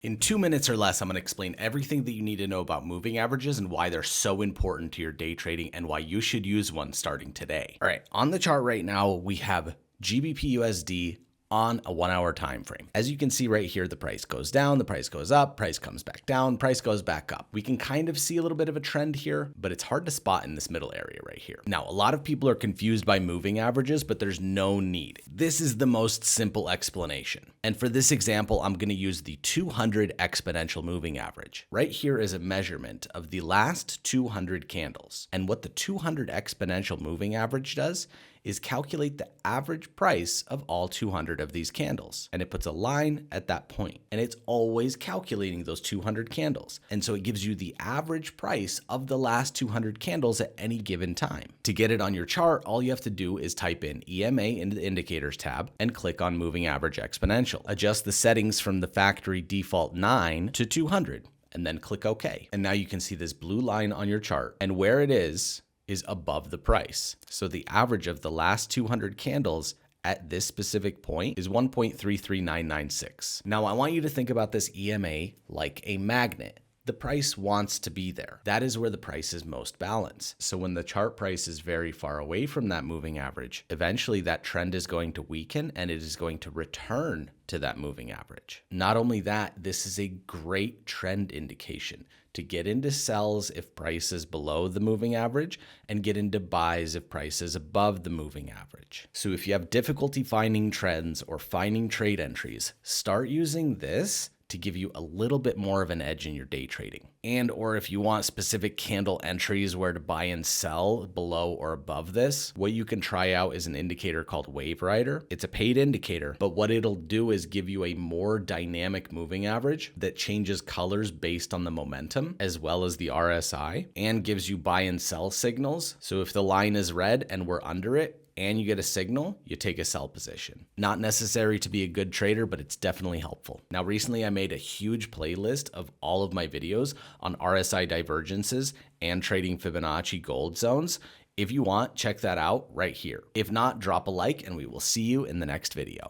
In 2 minutes or less, I'm going to explain everything that you need to know about moving averages and why they're so important to your day trading and why you should use one starting today. All right, on the chart right now, we have GBP USD on a 1 hour time frame. As you can see right here, the price goes down, the price goes up, price comes back down, price goes back up. We can kind of see a little bit of a trend here, but it's hard to spot in this middle area right here. Now, a lot of people are confused by moving averages, but there's no need. This is the most simple explanation. And for this example, I'm going to use the 200 exponential moving average. Right here is a measurement of the last 200 candles. And what the 200 exponential moving average does is calculate the average price of all 200 of these candles. And it puts a line at that point. And it's always calculating those 200 candles. And so it gives you the average price of the last 200 candles at any given time. To get it on your chart, all you have to do is type in EMA into the indicators tab and click on moving average exponential. Adjust the settings from the factory default 9 to 200 and then click OK. And now you can see this blue line on your chart, and where it is above the price. So the average of the last 200 candles at this specific point is 1.33996. Now I want you to think about this EMA like a magnet. The price wants to be there. That is where the price is most balanced. So when the chart price is very far away from that moving average, eventually that trend is going to weaken and it is going to return to that moving average. Not only that, this is a great trend indication to get into sells if price is below the moving average and get into buys if price is above the moving average. So if you have difficulty finding trends or finding trade entries, start using this to give you a little bit more of an edge in your day trading. And or if you want specific candle entries where to buy and sell below or above this, what you can try out is an indicator called Wave Rider. It's a paid indicator, but what it'll do is give you a more dynamic moving average that changes colors based on the momentum as well as the RSI, and gives you buy and sell signals. So if the line is red and we're under it, and you get a signal, you take a sell position. Not necessary to be a good trader, but it's definitely helpful. Now, recently I made a huge playlist of all of my videos on RSI divergences and trading Fibonacci gold zones. If you want, check that out right here. If not, drop a like and we will see you in the next video.